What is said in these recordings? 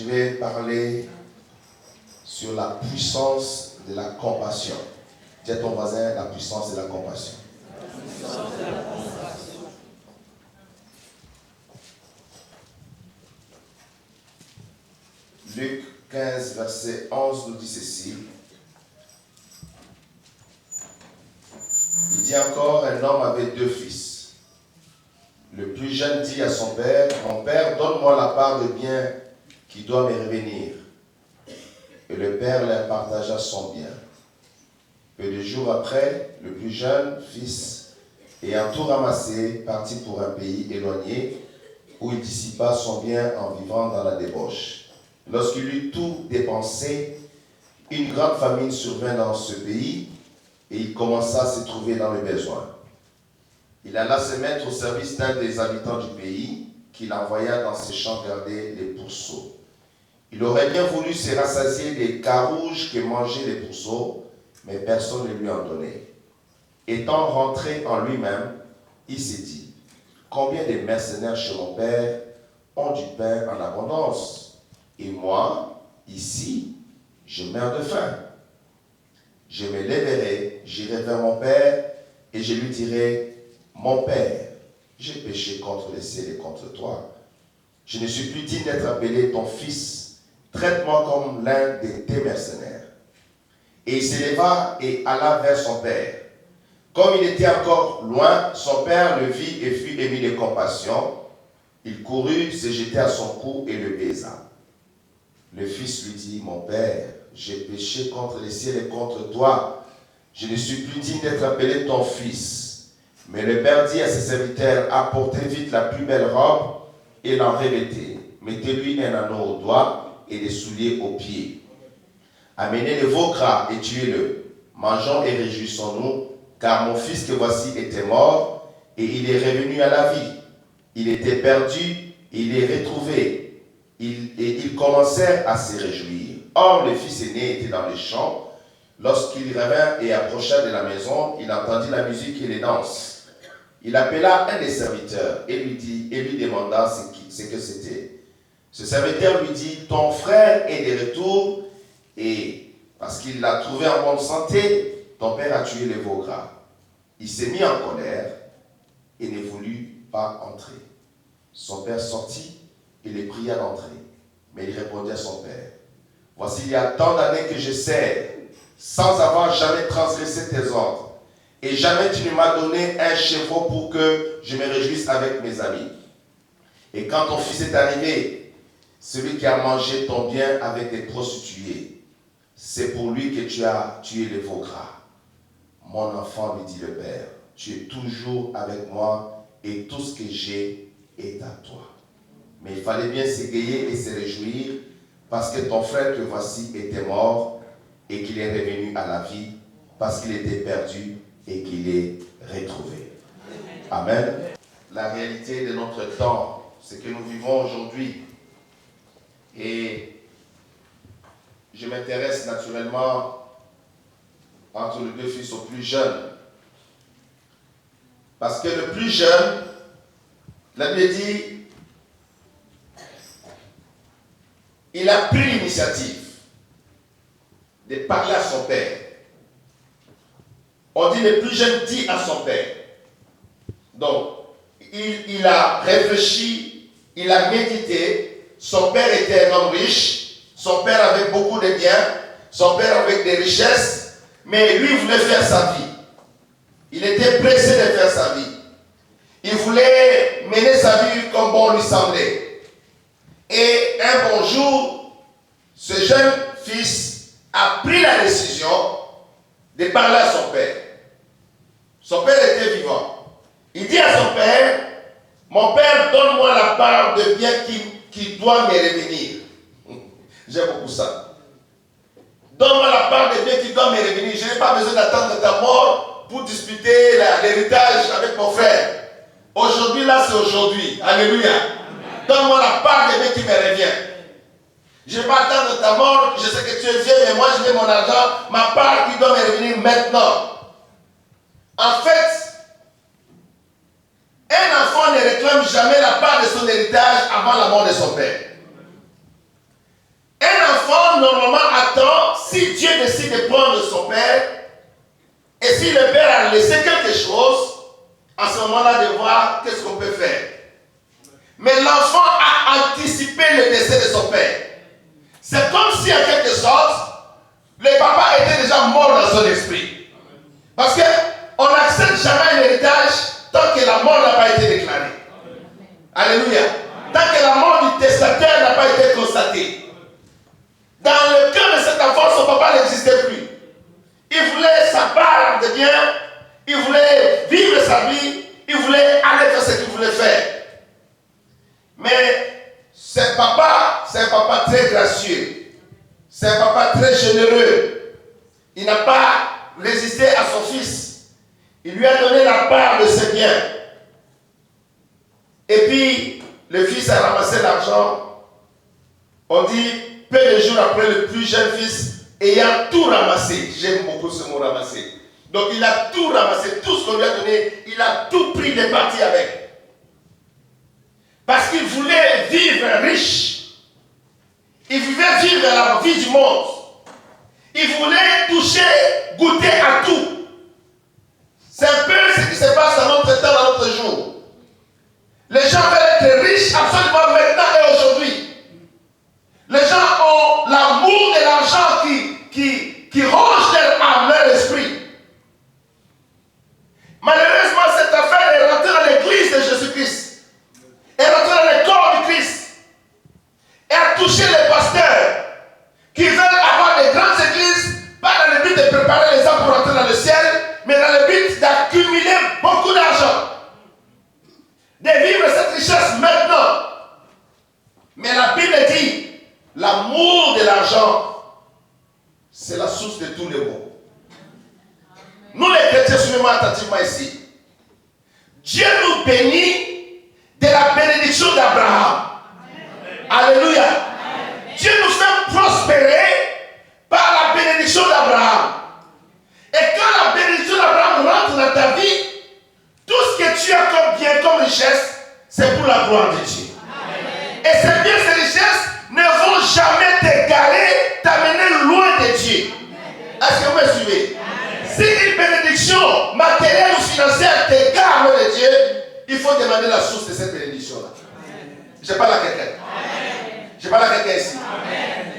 vais parler sur la puissance de la compassion. Dis à ton voisin la puissance de la compassion. Luc 15, verset 11 nous dit ceci. Il dit encore, un homme avait 2 fils. Le plus jeune dit à son père, « Mon père, donne-moi la part de bien qui doit me revenir. » Et le père leur partagea son bien. Peu de jours après, le plus jeune fils, ayant tout ramassé, partit pour un pays éloigné, où il dissipa son bien en vivant dans la débauche. Lorsqu'il eut tout dépensé, une grande famine survint dans ce pays, et il commença à se trouver dans le besoin. Il alla se mettre au service d'un des habitants du pays, qu'il envoya dans ses champs garder les pourceaux. Il aurait bien voulu se rassasier des carouges que mangeaient les pourceaux, mais personne ne lui en donnait. Étant rentré en lui-même, il s'est dit, « Combien de mercenaires chez mon père ont du pain en abondance, et moi, ici, je meurs de faim. Je me lèverai, j'irai vers mon père, et je lui dirai, « Mon père, j'ai péché contre le ciel et contre toi. Je ne suis plus digne d'être appelé ton fils. Traite-moi comme l'un de tes mercenaires. » Et il s'éleva et alla vers son père. Comme il était encore loin, son père le vit et fut ému de compassion. Il courut, se jeta à son cou et le baisa. Le fils lui dit, « Mon père, j'ai péché contre le ciel et contre toi. Je ne suis plus digne d'être appelé ton fils. » Mais le père dit à ses serviteurs, « Apportez vite la plus belle robe et l'en revêtez. Mettez-lui un anneau au doigt et des souliers aux pieds. Amenez le veau gras et tuez-le. Mangeons et réjouissons-nous, car mon fils que voici était mort et il est revenu à la vie. Il était perdu, il est retrouvé. Et ils commencèrent à se réjouir. Or, le fils aîné était dans les champs. Lorsqu'il revint et approcha de la maison, il entendit la musique et les danses. Il appela un des serviteurs et lui demanda ce que c'était. Ce serviteur lui dit, « Ton frère est de retour et parce qu'il l'a trouvé en bonne santé, ton père a tué le veau gras. » Il s'est mis en colère et ne voulut pas entrer. Son père sortit et le pria d'entrer. Mais il répondit à son père, « Voici il y a tant d'années que je sers, sans avoir jamais transgressé tes ordres. Et jamais tu ne m'as donné un chevreau pour que je me réjouisse avec mes amis. Et quand ton fils est arrivé, celui qui a mangé ton bien avec des prostituées, c'est pour lui que tu as tué le veau gras. » Mon enfant, lui dit le père, tu es toujours avec moi et tout ce que j'ai est à toi. Mais il fallait bien s'égayer et se réjouir parce que ton frère que voici était mort et qu'il est revenu à la vie, parce qu'il était perdu et qu'il est retrouvé. Amen. La réalité de notre temps, c'est que nous vivons aujourd'hui. Et je m'intéresse naturellement entre les 2 fils au plus jeune. Parce que le plus jeune, la Bible dit, il a pris l'initiative de parler à son père. On dit le plus jeune dit à son père. Donc, il a réfléchi, il a médité. Son père était un homme riche, son père avait beaucoup de biens, son père avait des richesses, mais lui voulait faire sa vie. Il était pressé de faire sa vie. Il voulait mener sa vie comme bon lui semblait. Et un bon jour, ce jeune fils a pris la décision de parler à son père. Son père était vivant. Il dit à son père, « Mon père, donne-moi la part de bien qui doit me revenir. » J'aime beaucoup ça. Donne-moi la part de bien qui doit me revenir. Je n'ai pas besoin d'attendre ta mort pour disputer l'héritage avec mon frère. Aujourd'hui, là, c'est aujourd'hui. Alléluia. Donne-moi la part de bien qui me revient. Je ne vais pas attendre ta mort. Je sais que tu es vieux, mais moi, je veux mon argent, ma part qui doit me revenir maintenant. En fait, un enfant ne réclame jamais la part de son héritage avant la mort de son père. l'enfant normalement attend si Dieu décide de prendre son père et si le père a laissé quelque chose, en ce moment-là de voir qu'est-ce qu'on peut faire. Mais l'enfant a anticipé le décès de son père. C'est comme si en quelque sorte, le papa était déjà mort dans son esprit. Parce qu'on n'accepte jamais un héritage tant que la mort n'a pas été déclarée. Alléluia. Tant que la mort du testataire n'a pas été constatée. Dans le cœur de cet enfant, son papa n'existait plus. Il voulait sa part de bien, il voulait vivre sa vie, il voulait aller faire ce qu'il voulait faire. Mais c'est un papa très gracieux. C'est un papa très généreux. Il n'a pas résisté à son fils. Il lui a donné la part de ses biens. Et puis, le fils a ramassé l'argent. On dit, peu de jours après, le plus jeune fils ayant tout ramassé. J'aime beaucoup ce mot ramasser. Donc, il a tout ramassé, tout ce qu'on lui a donné, il a tout pris, il est parti avec. Parce qu'il voulait vivre riche. Il voulait vivre la vie du monde. Il voulait toucher, goûter à tout. C'est un peu ce qui se passe dans notre temps, dans notre jour. Les gens veulent être riches absolument maintenant et aujourd'hui. Les gens ont l'amour et l'argent qui ronge leur âme, leur esprit. Malheureusement, cette affaire est rentrée dans l'église de Jésus-Christ. Est rentrée dans le corps du Christ. Et a touché les pasteurs qui veulent avoir des grandes églises, pas dans le but de préparer les gens pour rentrer dans le ciel, mais dans le but d'accumuler beaucoup d'argent. De vivre cette richesse maintenant. Mais la Bible dit, l'amour de l'argent, c'est la source de tous les maux. Nous les chrétiens, suivez-moi attentivement ici. Dieu nous bénit de la bénédiction d'Abraham. Alléluia. Dieu nous fait prospérer par la bénédiction d'Abraham. Et quand la bénédiction d'Abraham rentre dans ta vie, tout ce que tu as comme bien, comme richesse, c'est pour la gloire de Dieu. Amen. Et ces biens, ces richesses ne vont jamais t'égarer, t'amener loin de Dieu. Est-ce que vous me suivez? Amen. Si une bénédiction matérielle ou financière t'égare loin de Dieu, il faut demander la source de cette bénédiction-là. Je parle à quelqu'un. Je parle à quelqu'un ici.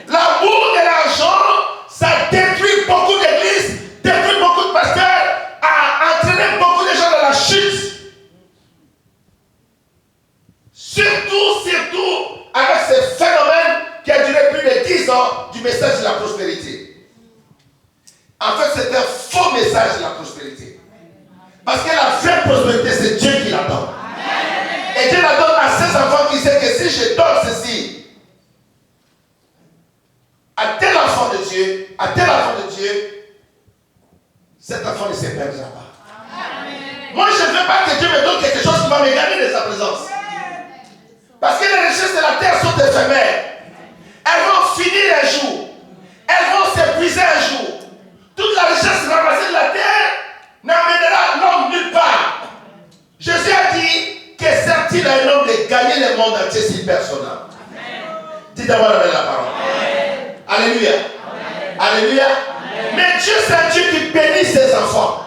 L'amour de l'argent, ça détruit beaucoup d'églises, détruit beaucoup de pasteurs, a entraîné beaucoup de gens dans la chute. Surtout avec ce phénomène qui a duré plus de 10 ans du message de la prospérité. En fait, c'est un faux message de la prospérité. Parce que la vraie prospérité, c'est Dieu qui la donne. Et Dieu la donne à ses enfants qui sait que si je donne ceci à tel enfant de Dieu, cet enfant ne se perdra pas. Moi, je ne veux pas que Dieu me donne quelque chose qui va me gagner de sa présence. Parce que les richesses de la terre sont éphémères. Elles vont finir un jour. Elles vont s'épuiser un jour. Toute la richesse ramassée de la terre n'amènera l'homme nulle part. Jésus a dit que sert-il à un homme de gagner le monde entier s'il perd son âme? Dites d'abord la parole. Amen. Alléluia. Amen. Alléluia. Amen. Mais Dieu, c'est un Dieu qui bénit ses enfants.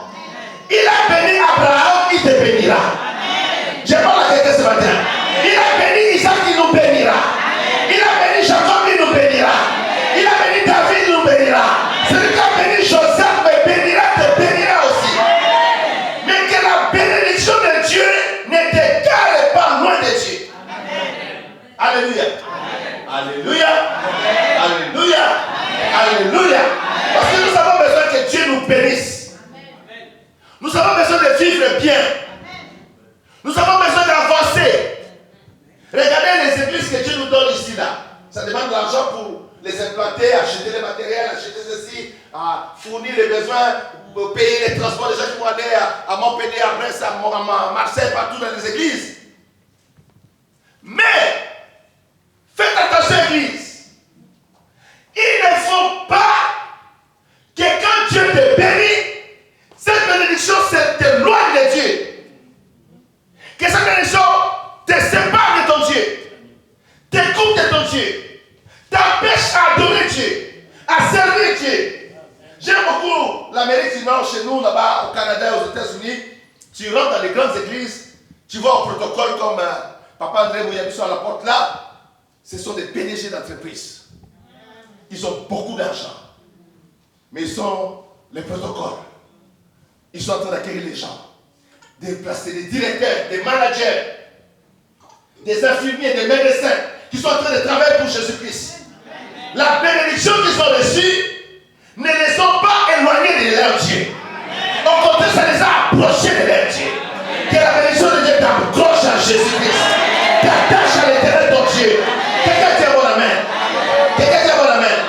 Il a béni Abraham, il te bénira. Amen. Je parle à quelqu'un ce matin. Amen. Il a béni Isaac, il nous bénira. Amen. Il a béni Jacob, il nous bénira. Amen. Il a béni David, il nous bénira. Celui qui a béni Joseph me bénira, te bénira aussi. Amen. Mais que la bénédiction de Dieu ne t'égare pas loin de Dieu. Amen. Alléluia. Amen. Alléluia. Amen. Alléluia. Amen. Alléluia. Parce que nous avons besoin que Dieu nous bénisse. Amen. Nous avons besoin de vivre bien. Amen. Nous avons besoin d'avancer. Regardez les églises que Dieu nous donne ici, là. Ça demande de l'argent pour les implanter, acheter les matériels, acheter ceci, fournir les besoins, payer les transports des gens qui vont aller à Montpellier, à Brest, à Marseille, partout dans les églises. Mais, faites attention, église. Il ne faut pas que quand Dieu te bénit, cette bénédiction t'éloigne de Dieu. Que cette bénédiction te sépare de ton Dieu, te coupe de ton Dieu, t'empêche à adorer Dieu. à servir Dieu. J'aime beaucoup l'Amérique du Nord, chez nous, là-bas, au Canada et aux États-Unis. Tu rentres dans les grandes églises, tu vois au protocole comme Papa André Mouyabiso à la porte là. Ce sont des PDG d'entreprise. Ils ont beaucoup d'argent. Mais ils sont les protocoles. Ils sont en train d'accueillir les gens. Des placer des directeurs, des managers, des infirmiers, des médecins qui sont en train de travailler pour Jésus-Christ. La bénédiction qu'ils ont reçue ne les ont pas éloignés de leur Dieu. Au contraire, ça les a approchés de leur Dieu. Que la bénédiction de Dieu t'accroche à Jésus-Christ. T'attache à l'éternel ton Dieu. Quelqu'un dit un bon amen. Quelqu'un dit un bon amen.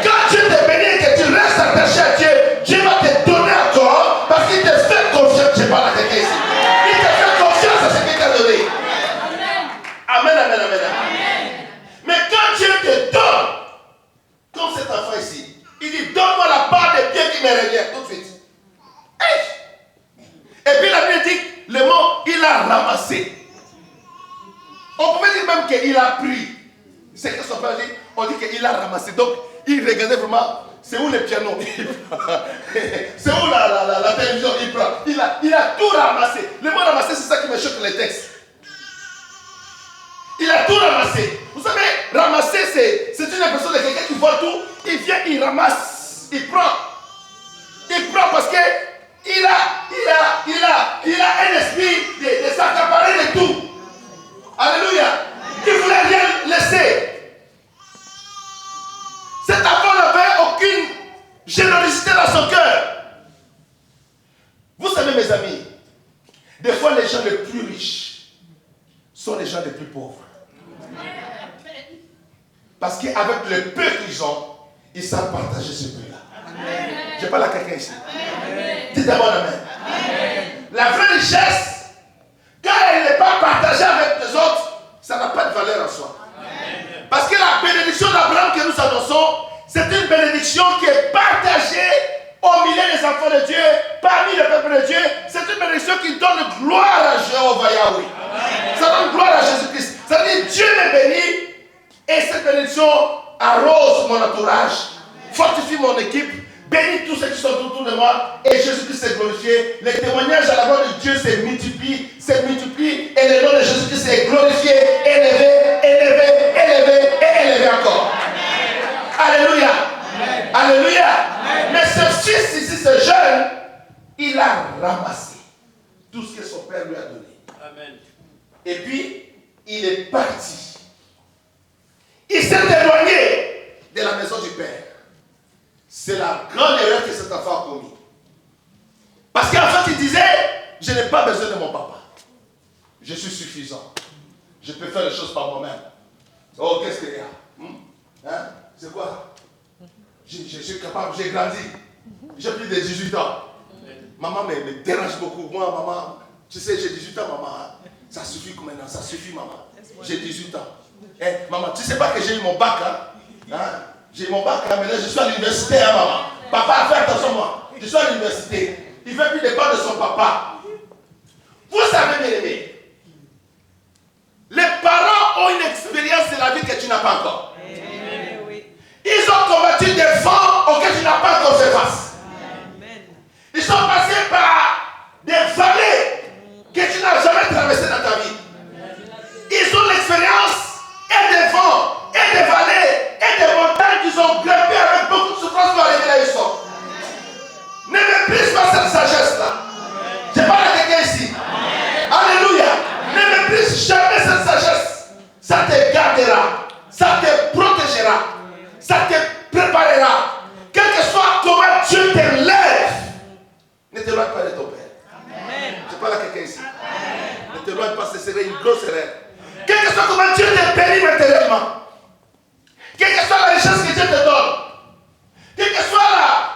Quand Dieu te bénit et que tu restes attaché à Dieu, Dieu va te donner encore parce qu'il te fait confiance. Je parle à quelqu'un ici. Il te fait confiance à ce qu'il t'a donné. Amen, amen, amen, amen. Mais quand Dieu te donne, comme cet enfant ici, il dit donne-moi la part des biens qui me revient tout de suite. Et puis la Bible dit le mot il a ramassé. On pouvait dire même qu'il a pris. C'est que son père dit, on dit qu'il a ramassé. Donc il regardait vraiment, c'est où le piano? C'est où la télévision? Il prend. Il a tout ramassé. Le mot ramasser, c'est ça qui me choque les textes. Il a tout ramassé. Vous savez, ramasser, c'est une impression de quelqu'un qui voit tout. Il vient, il ramasse, il prend. Il prend parce que il a un esprit de s'accaparer de tout. Alléluia. Il ne voulait rien laisser. Cet enfant n'avait aucune générosité dans son cœur. Vous savez, mes amis, des fois les gens les plus riches sont les gens les plus pauvres. Parce qu'avec le peu qu'ils ont, ils savent partager ce peu-là. Je parle à quelqu'un ici. Dites d'abord amen. La vraie richesse, quand elle n'est pas partagée avec les autres, ça n'a pas de valeur en soi. Parce que la bénédiction d'Abraham que nous annonçons, c'est une bénédiction qui est partagée au milieu des enfants de Dieu, parmi le peuple de Dieu. C'est une bénédiction qui donne gloire à Jéhovah Yahweh. Ça donne gloire à Jésus-Christ. Ça dit Dieu me bénit et cette bénédiction arrose mon entourage, fortifie mon équipe, bénit tous ceux qui sont autour de moi et Jésus-Christ est glorifié. Les témoignages à la gloire de Dieu se multiplient et le nom de Jésus-Christ est glorifié, élevé encore. Alléluia. Alléluia. Mais ce fils ici, ce jeune, il a ramassé tout ce que son père lui a donné. Amen. Et puis, il est parti. Il s'est éloigné de la maison du père. C'est la grande erreur que cet enfant a commis. Parce qu'en fait, il disait, je n'ai pas besoin de mon papa. Je suis suffisant. Je peux faire les choses par moi-même. Oh, qu'est-ce qu'il y a? Hein? C'est quoi? Je suis capable, j'ai grandi. J'ai plus de 18 ans. Maman me dérange beaucoup. Moi, maman, tu sais, j'ai 18 ans, maman. Ça suffit maintenant, ça suffit, maman. J'ai 18 ans. Eh, maman, tu sais pas que j'ai eu mon bac, hein? J'ai eu mon bac, hein? Mais là, je suis à l'université, hein, maman. Papa, fais attention à moi. Je suis à l'université. Il ne fait plus dépendre de son papa. Vous savez, bien aimé, les parents ont une expérience de la vie que tu n'as pas encore. Ils ont combattu des vents auxquels tu n'as pas encore fait face. Ils sont passés par des vallées que tu n'as jamais traversées dans ta vie. Ils ont l'expérience et des vents, et des vallées, et des montagnes qu'ils ont grimpées avec beaucoup de souffrance pour arriver là où ils sont. Ne méprise pas cette sagesse-là. Je parle à quelqu'un ici. Alléluia. Ne méprise jamais cette sagesse. Ça te gardera. Ça te protégera. Ça te préparera. Quel que soit comment Dieu t'élève, ne t'éloigne pas de ton Père. Amen. Je parle à quelqu'un ici. Amen. Ne t'éloigne pas, ce serait une grosse erreur. Quel que soit comment Dieu te bénit matériellement, quelle que soit la richesse que Dieu te donne, quelle que soit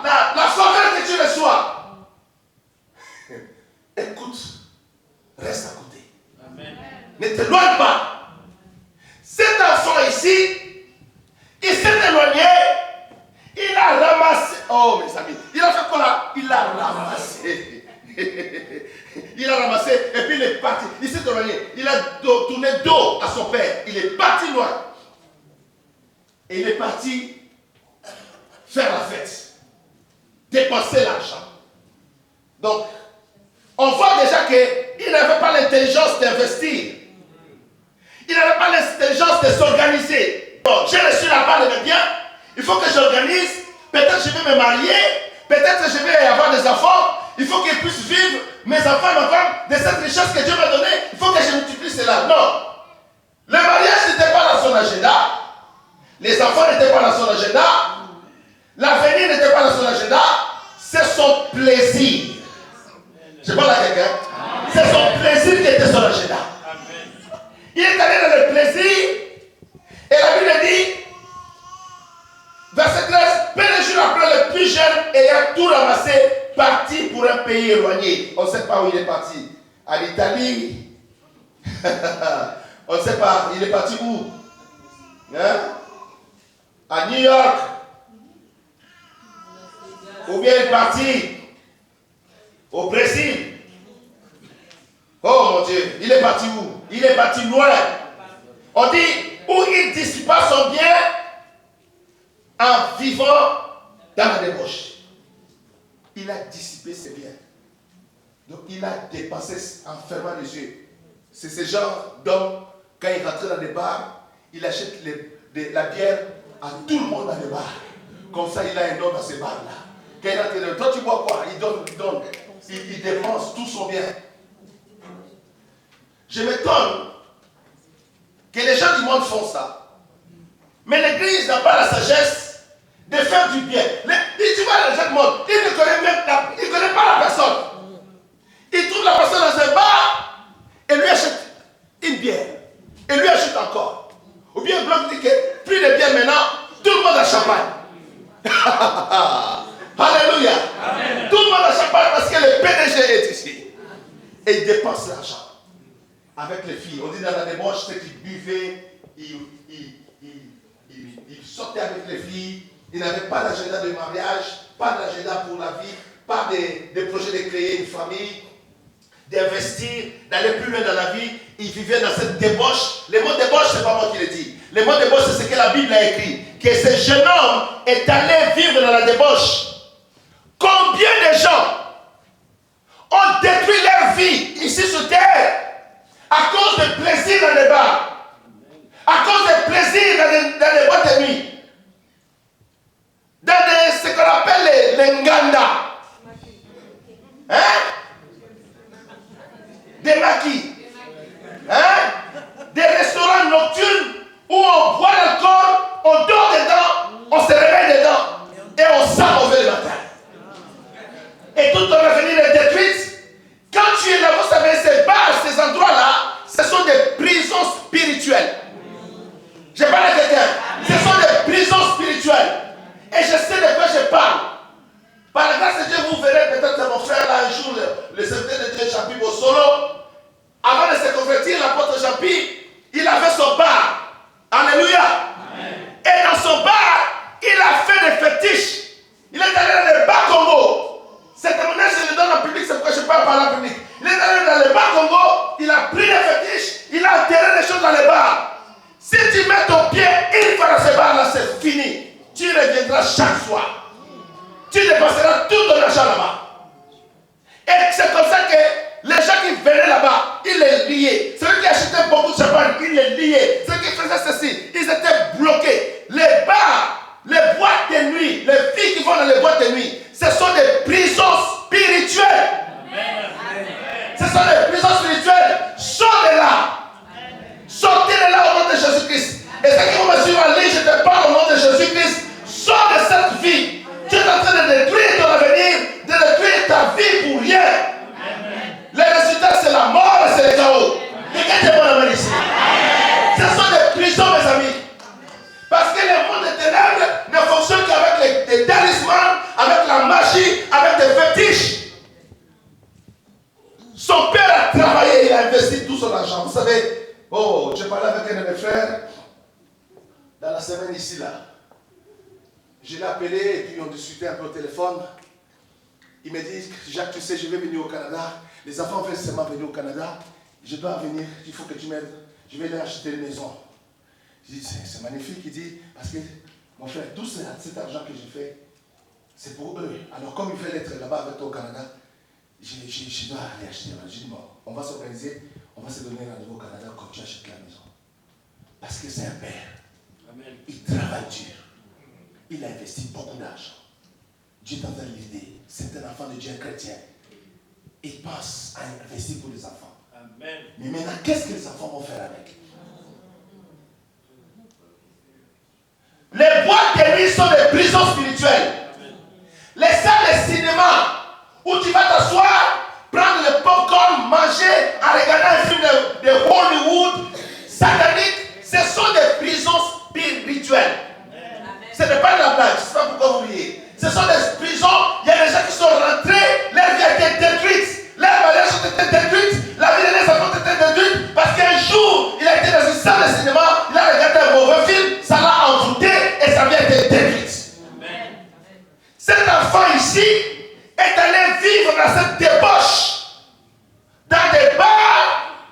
la faveur que tu reçois, écoute, reste à côté. Amen. Ne t'éloigne pas. Cet enfant ici, il s'est éloigné, il a ramassé. Oh mes amis, il a fait quoi là? Il a ramassé. Il a ramassé et puis il est parti. Il s'est éloigné. Il a tourné dos à son père. Il est parti loin. Et il est parti faire la fête, dépenser l'argent. Donc, on voit déjà qu'il n'avait pas l'intelligence d'investir. Il n'avait pas l'intelligence de s'organiser. Bon, j'ai reçu la part de mes biens, il faut que j'organise, peut-être je vais me marier, peut-être je vais avoir des enfants, il faut qu'ils puissent vivre, mes enfants et ma femme, de cette richesse que Dieu m'a donnée, il faut que je multiplie cela. Non. Le mariage n'était pas dans son agenda, les enfants n'étaient pas dans son agenda, l'avenir n'était pas dans son agenda, c'est son plaisir. Je parle à quelqu'un. C'est son plaisir qui était son agenda. Il est allé dans le plaisir, et la Bible dit, verset 13, peu de jours après, le plus jeune ayant tout ramassé, parti pour un pays éloigné. On ne sait pas où il est parti. À l'Italie. On ne sait pas. Il est parti où? Hein? À New York. Ou bien il est parti au Brésil. Oh mon Dieu, il est parti où? Il est parti loin. On dit où il dissipa son bien en vivant dans la débauche. Il a dissipé ses biens. Donc il a dépensé en fermant les yeux. C'est ce genre d'homme, quand il rentre dans les bars, il achète la bière à tout le monde dans les bars. Comme ça, il a un nom dans ces bars-là. Quand il rentre dans toi, tu bois quoi? Il donne. Il dépense tout son bien. Je m'étonne que les gens du monde font ça. Mais l'Église n'a pas la sagesse de faire du bien. Tu vois, les gens du monde, ils ne connaissent pas la personne. Ils trouvent la personne dans un bar et lui achètent une bière. Et lui achète encore. Ou bien le bloc dit que plus de bière maintenant, tout le monde a champagne. Alléluia. Amen. Tout le monde a champagne parce que le PDG est ici. Et il dépense l'argent avec les filles. On dit dans la débauche, c'est qu'il buvait, il sortait avec les filles. Il n'avait pas d'agenda de mariage, pas d'agenda pour la vie, pas de projet de créer une famille, d'investir, d'aller plus loin dans la vie. Il vivait dans cette débauche. Le mot débauche, ce n'est pas moi qui le dis. Le mot débauche, c'est ce que la Bible a écrit. Que ce jeune homme est allé vivre dans la débauche. Combien de gens ont détruit leur vie ici sur terre à cause de plaisir dans les bars, à cause de plaisir dans les boîtes de nuit, dans ce qu'on appelle les nganda, hein? Des maquis, hein? Des restaurants nocturnes où on boit l'alcool, on dort dedans, on se réveille dedans et on sent mauvais le matin. Et toute ton avenir est détruite. Quand tu es là, vous savez, ces bars, ces endroits-là, ce sont des prisons spirituelles. Je parle à quelqu'un. Ce sont des prisons spirituelles. Et je sais de quoi je parle. Par la grâce de Dieu, vous verrez peut-être mon frère là un jour, le serviteur de Dieu, Jean-Pierre Bossolo. Avant de se convertir, l'apôtre Jean-Pierre, il avait son bar. Alléluia. Amen. Et dans son bar, il a fait des fétiches. Il est allé dans les bars Congo. Cette témoignage, je le donne en public, c'est pourquoi je parle par la public. Il est allé dans les bars Congo, il a pris des fétiches, il a enterré des choses dans les bars. Si tu mets ton pied une fois dans ces bars-là, c'est fini. Tu reviendras chaque soir. Tu dépenseras tout ton argent là-bas. Et c'est comme ça que les gens qui venaient là-bas, ils les liaient. Ceux qui achetaient beaucoup de champagne, ils les liaient. Ceux qui faisaient ceci, ils étaient bloqués. Les bars, les boîtes de nuit, les filles qui vont dans les boîtes de nuit, ce sont des prisons spirituelles. Ce sont des prisons spirituelles. Sortez de là. Sortez de là au nom de Jésus-Christ. Et ceux qui vont me suivre en ligne, je te parle au nom de Jésus-Christ. Sors de cette vie. Tu es en train de détruire ton avenir, de détruire ta vie pour rien. Les résultats, c'est la mort et c'est le chaos. Quelqu'un te voit ici. Ce sont des prisons, mes amis. Parce que le monde des ténèbres ne fonctionne qu'avec les talismans, avec la magie, avec des fétiches. Son père a travaillé, il a investi tout son argent. Vous savez, je parlais avec un de mes frères dans la semaine ici, là. Je l'ai appelé et puis on discutait un peu au téléphone. Il me dit, Jacques, tu sais, je vais venir au Canada. Les enfants veulent seulement venir au Canada. Je dois venir, il faut que tu m'aides. Je vais leur acheter une maison. Je dis, c'est magnifique. Il dit, parce que Mon frère, tout cet argent que j'ai fait, c'est pour eux. Alors comme ils veulent être là-bas avec toi au Canada, je dois aller acheter. J'ai dit, bon, on va s'organiser, on va se donner rendez-vous au Canada quand tu achètes la maison. Parce que c'est un père. Amen. Il travaille dur. Il a investi beaucoup d'argent. Dieu t'a donné l'idée. C'est un enfant de Dieu, un chrétien. Il pense à investir pour les enfants. Amen. Mais maintenant, qu'est-ce que les enfants vont faire avec? Les boîtes de nuit sont des prisons spirituelles. Amen. Les salles de cinéma où tu vas t'asseoir, prendre le popcorn, manger en regardant un film de Hollywood satanique, ce sont des prisons spirituelles. Ce n'est pas de la blague, je ne sais pas pourquoi vous riez. Ce sont des prisons, il y a des gens qui sont rentrés, leur vie a été détruite, leur mariage a été détruite, la vie de leurs enfants a été détruite, parce qu'un jour, il a été dans une salle de cinéma, il a regardé un mauvais film, ça l'a envoûté et sa vie a été détruite. Amen. Cet enfant ici est allé vivre dans cette débauche, dans des bars,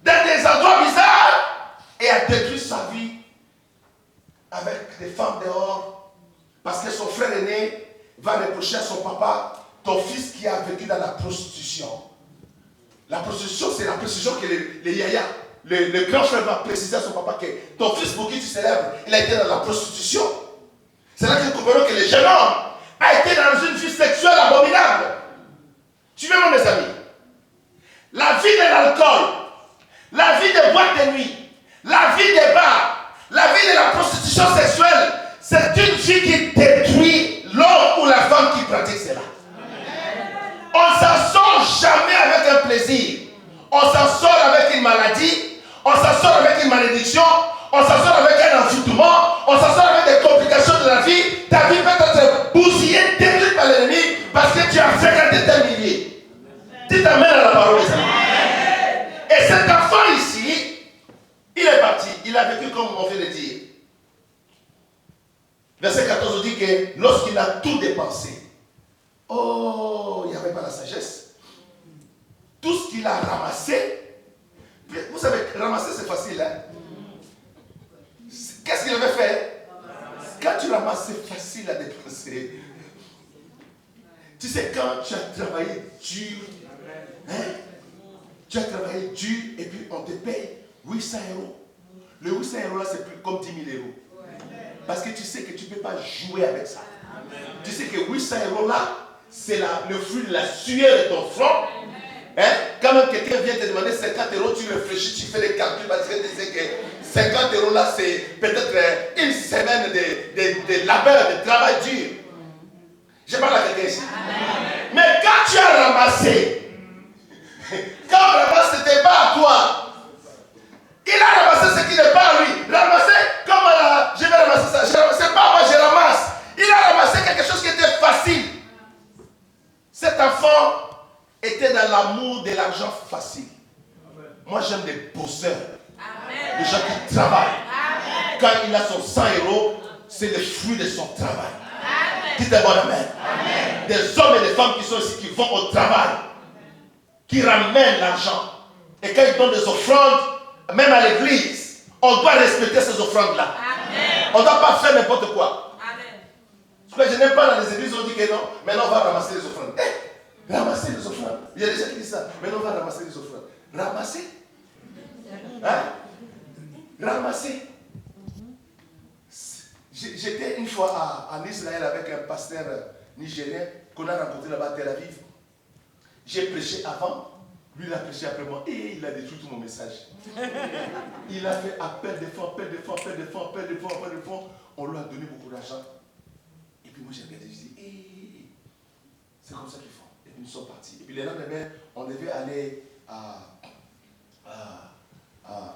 dans des endroits bizarres, et a détruit sa vie avec des femmes dehors, parce que son frère aîné va reprocher à son papa, ton fils qui a vécu dans la prostitution. La prostitution, c'est la prostitution que les yaya, le grand frère va préciser à son papa que ton fils pour qui tu célèbres, il a été dans la prostitution. C'est là que nous comprenons que le jeune homme a été dans une vie sexuelle abominable. Suivez-moi mes amis. La vie de l'alcool, la vie des boîtes de nuit, la vie des bars, la vie de la prostitution sexuelle, c'est une vie qui détruit l'homme ou la femme qui pratique cela. On ne s'en sort jamais avec un plaisir. On s'en sort avec une maladie, on s'en sort avec une malédiction, on s'en sort avec un envoûtement, on s'en sort avec des complications de la vie. Ta vie peut être bousillée, détruite par l'ennemi parce que tu as fréquenté tes milliers. Dites amen à la parole des amis. Et cet enfant ici, il est parti, il a vécu comme on vient de dire. Verset 14 dit que lorsqu'il a tout dépensé, oh, il n'y avait pas la sagesse. Tout ce qu'il a ramassé, vous savez, ramasser c'est facile, hein? Qu'est-ce qu'il avait fait? Quand tu ramasses, c'est facile à dépenser. Tu sais, quand tu as travaillé dur, hein? Tu as travaillé dur et puis on te paye 800 euros. Le 800 euros là, c'est plus comme 10 000 euros. Parce que tu sais que tu ne peux pas jouer avec ça. Amen. Tu sais que 800 euros là, c'est le fruit de la sueur de ton front. Hein? Quand même quelqu'un vient te demander 50 euros, tu réfléchis, tu fais les calculs parce que tu sais que 50 euros là, c'est peut-être une semaine de labeur, de travail dur. Je parle à quelqu'un ici. Amen. Mais quand tu as ramassé, quand on ramasse, ce n'était pas à toi. Il a ramassé ce qui n'est pas à lui. Ramassé comme je vais ramasser ça. C'est pas moi, je ramasse. Il a ramassé quelque chose qui était facile. Cet enfant était dans l'amour de l'argent facile. Amen. Moi, j'aime les bosseurs. Amen. Les gens qui travaillent. Amen. Quand il a son 100 euros, c'est le fruit de son travail. Dites-moi amen. Amen. Des hommes et des femmes qui sont ici, qui vont au travail, qui ramènent l'argent. Et quand ils donnent des offrandes, même à l'église, on doit respecter ces offrandes-là. Amen. On ne doit pas faire n'importe quoi. Amen. Parce que je n'aime pas dans les églises où on dit que non, maintenant on va ramasser les offrandes. Ramasser les offrandes. Il y a des gens qui disent ça. Maintenant on va ramasser les offrandes. Ramasser? Hein? Ramasser? J'étais une fois en Israël avec un pasteur nigérien qu'on a rencontré là-bas à Tel Aviv. J'ai prêché avant. Lui, il a prêché après moi et il a détruit tout mon message. Il a fait appel de fonds, appel de fonds, appel de fonds, appel de fonds, appel de fonds. On lui a donné beaucoup d'argent. Et puis moi, j'ai regardé, je dis, c'est comme ça qu'ils font. Et puis nous sommes partis. Et puis les lendemain, on devait aller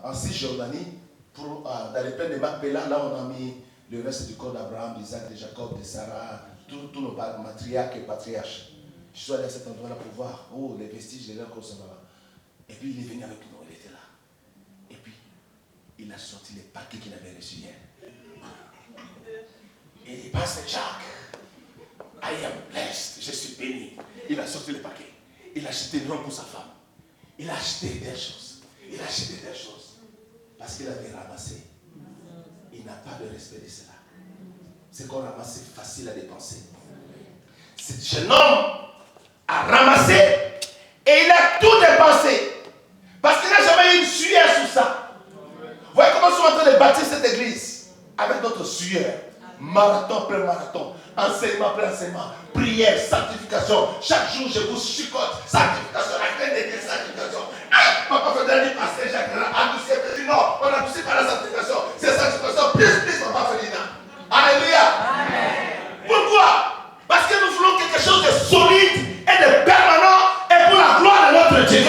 en Cisjordanie, dans les plaines de Macpéla. Là, on a mis le reste du corps d'Abraham, d'Isaac, de Jacob, de Sarah, tous nos matriarches et patriarches. Je suis allé à cet endroit-là pour voir les vestiges de leur corps. Et puis il est venu avec nous, il était là. Et puis il a sorti les paquets qu'il avait reçus hier. Et il dit, Pasteur Jacques, I am blessed, je suis béni. Il a sorti les paquets. Il a acheté une robe pour sa femme. Il a acheté des choses. Il a acheté des choses. Parce qu'il avait ramassé. Il n'a pas de respect de cela. Ce qu'on ramasse, c'est facile à dépenser. Ce jeune homme a ramassé et il a tout dépensé. Parce qu'il n'a jamais eu une sueur sur ça. Vous voyez comment nous sommes en train de bâtir cette église avec notre sueur. Marathon après marathon, enseignement après enseignement, prière, sanctification. Chaque jour, je vous chicote. Sanctification, la clé de Dieu, sanctification. Ah, papa Ferdinand dit, pasteur Jacques, adoucir, non, on n'adoucit pas la sanctification. C'est sanctification, plus, papa Ferdinand. Alléluia. Amen. Pourquoi? Parce que nous voulons quelque chose de solide et de permanent et pour la gloire de notre Dieu.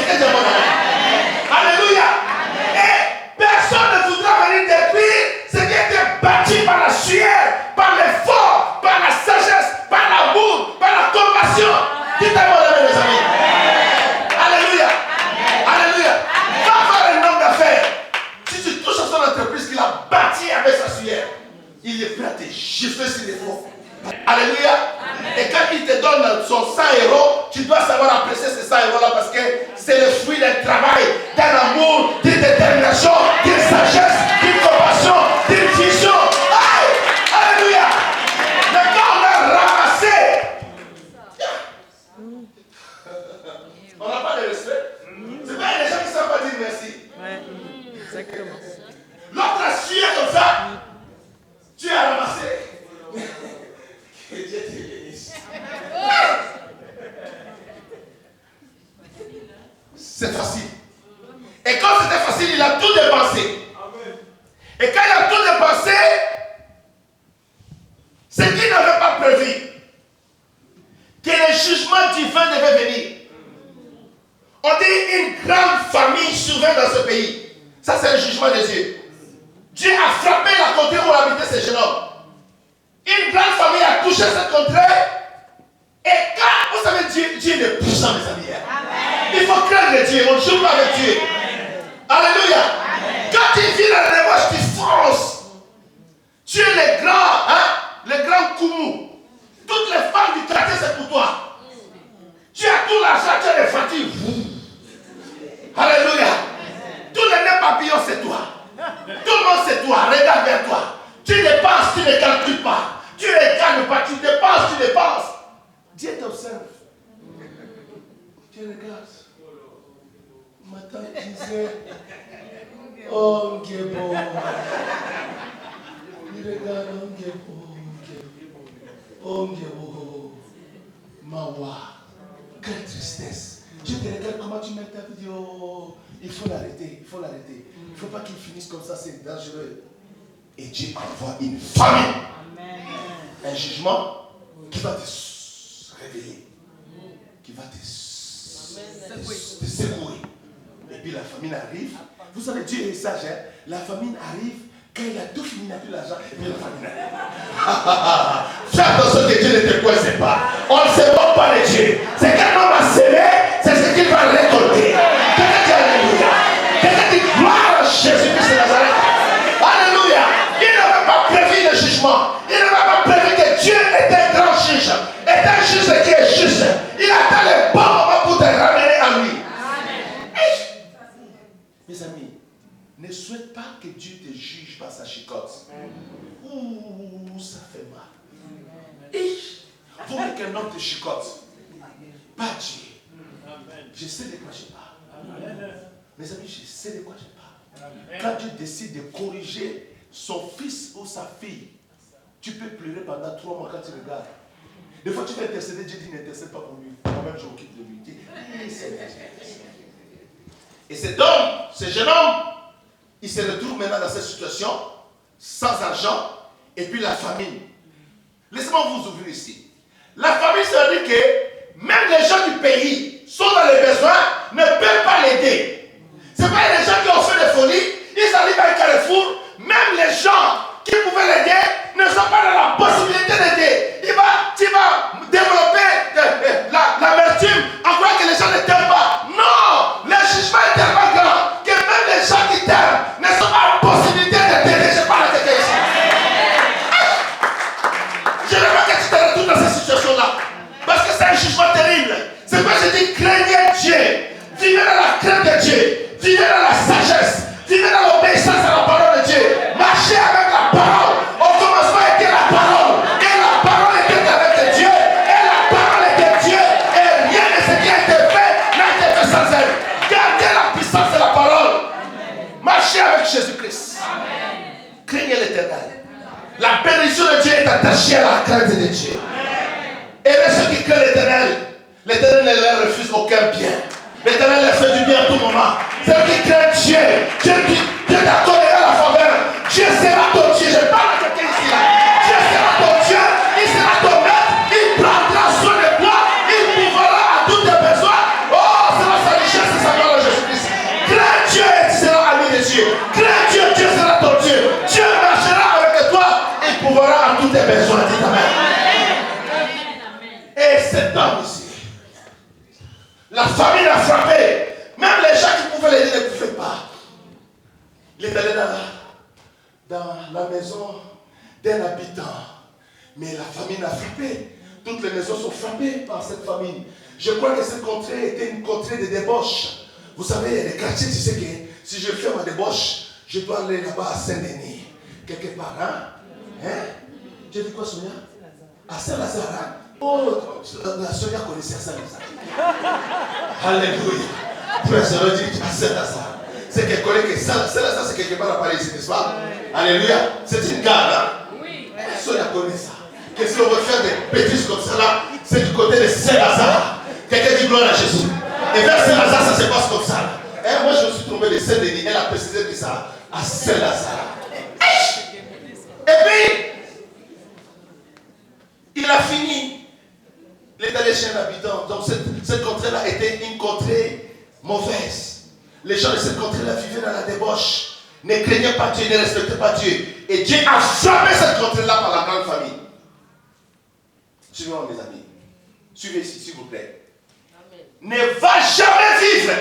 Alléluia. Amen. Et personne ne voudra venir détruire ce qui a été bâti par la sueur, par l'effort, par la sagesse, par l'amour, par la compassion. Dites-moi, mes amis. Alléluia. Alléluia. Va faire un homme d'affaires. Si tu touches à son entreprise qu'il a bâti avec sa sueur, il est prêt à te gifler s'il est fort. Alléluia. Amen. Et quand il te donne son 100 euros, tu dois savoir apprécier ces 100 euros là parce que c'est le fruit d'un travail, d'un amour, d'une détermination, d'une sagesse, d'une compassion, d'une vision. Aïe! Alléluia. Mais quand on a ramassé, on n'a pas de respect. C'est pas les gens qui ne savent pas dire merci. Ouais, exactement. L'autre a sué comme ça. Tu as ramassé. Que Dieu te bénisse. C'est facile. Et quand c'était facile, il a tout dépensé. Et quand il a tout dépensé, ce qu'il n'avait pas prévu, que le jugement divin devait venir. On dit une grande famille survient dans ce pays. Ça, c'est le jugement de Dieu. Dieu a frappé la contrée où habitait ce jeune homme. Une grande famille a touché cette contrée. Et quand, vous savez, Dieu est puissant, mes amis. Amen. Il faut craindre Dieu. On ne joue pas avec Dieu. Amen. Alléluia. Amen. Quand il vient dans les débauche, tu fonces. Tu es le grand Koumou. Toutes les femmes du quartier, c'est pour toi. Tu as tout l'argent, tu as les fatigues. Alléluia. Tous les nez papillons, c'est toi. Tout le monde, c'est toi. Regarde vers toi. Tu dépenses, tu ne calcules pas. Tu ne gagnes pas, tu dépenses, tu dépenses. Dieu t'observe. Tu regardes. Ma tante disait, oh, Ngebo. Il regarde, oh, Ngebo. Oh, Ngebo. Mawa. Quelle tristesse. Je te regarde comment tu mets ta vidéo. Il faut l'arrêter, il faut l'arrêter. Il ne faut pas qu'il finisse comme ça, c'est dangereux. Et Dieu envoie une famine. Amen. Un jugement qui va te réveiller. Qui va te secouer. Et puis la famine arrive. Vous savez, Dieu est sage. Hein? La famine arrive quand il a tout fini, il n'a plus l'argent. Et puis la famine arrive. Fais attention que Dieu ne te coince pas. On ne se moque pas de Dieu. C'est qu'un homme a semé, c'est ce qu'il va récolter. Quelqu'un dit gloire à Jésus-Christ de Nazareth. Alléluia. Il n'avait pas prévu le jugement. Il n'avait pas prévu que Dieu est un grand juge. Est un juge qui est juste. Il attend le bon moment pour te ramener à lui. Mes amis, ne souhaite pas que Dieu te juge par sa chicotte. Ouh, ça fait mal. Vous voulez qu'un homme te chicote. Pas Dieu. Je sais de quoi je parle. Mes amis, je sais de quoi je parle. Quand Dieu décide de corriger son fils ou sa fille, tu peux pleurer pendant 3 mois quand tu regardes. Des fois, tu vas intercéder, Dieu dit n'intercède pas pour lui. Moi-même, je m'occupe de lui. Et cet homme, ce jeune homme, il se retrouve maintenant dans cette situation, sans argent, et puis la famine. Laissez-moi vous ouvrir ici. La famine, ça veut dire que même les gens du pays sont dans les besoins, ne peuvent pas l'aider. Ce n'est pas les gens qui ont fait des folies, ils arrivent à un carrefour, même les gens qui pouvaient l'aider ne sont pas dans la possibilité d'aider. Tu vas développer l'amertume en croyant que les gens ne t'aiment pas. Non, le jugement est tellement grand que même les gens qui t'aiment ne sont pas en possibilité de t'aider. Je parle à quelqu'un ici. Je ne veux pas que tu te retrouves dans cette situation-là. Parce que c'est un jugement terrible. C'est pourquoi je dis craignez Dieu. Vivez dans la crainte de Dieu. Vivez dans la sagesse. Vivez dans l'obéissance à la parole de Dieu. l'éternel. La bénédiction de Dieu est attachée à la crainte de Dieu. Et les ceux qui craignent l'éternel, l'éternel ne leur refuse aucun bien. L'éternel leur fait du bien à tout moment. Ceux qui craignent Dieu, Dieu t'accordera la faveur. Dieu sera ton Dieu. Je parle à quelqu'un ici là. Dieu sera ton Dieu, il sera ton maître, il prendra soin de toi, il pourvoira à tous tes besoins. Oh, c'est sa richesse et sa gloire de Jésus-Christ. Crains Dieu et tu seras ami de Dieu. Crains Dieu, Dieu sera ton Dieu. Dieu marchera avec toi, il pourvoira à tous tes besoins. Dis amen. Et cet homme ici, la famille l'a frappé. Même les gens qui pouvaient l'aider ne pouvaient pas. Il est allé dans la maison d'un habitant. Mais la famine a frappé. Toutes les maisons sont frappées par cette famine. Je crois que cette contrée était une contrée de débauche. Vous savez, il y a des quartiers, tu sais que si je fais ma débauche, je dois aller là-bas à Saint-Denis. Quelque part, hein? Tu as dit quoi, Sonia? À Saint-Lazare, hein? Oh, la Sonia connaissait Saint-Lazare. Alléluia. Président dit à Saint-Lazare. C'est qu'elle connaît que Saint-Lazare, c'est quelque part à Paris, n'est-ce pas? Alléluia. C'est une gare, hein? Oui. Sonia connaît ça. Que si on veut faire des bêtises comme ça là, c'est du côté de Saint-Lazare. Quelqu'un dit gloire à Jésus. Et vers Saint-Lazare, ça se passe comme ça. Et moi, je me suis trompé de Saint-Denis. Elle a précisé que ça à Saint-Lazare. Et puis, il a fini. Il est allé chez un habitant. Donc cette contrée-là était une contrée mauvaise. Les gens de cette contrée-là vivaient dans la débauche. Ne craignaient pas Dieu, ne respectaient pas Dieu. Et Dieu a frappé cette contrée-là par la grande famille. Suivez-moi, mes amis. Suivez ici, s'il vous plaît. Amen. Ne va jamais vivre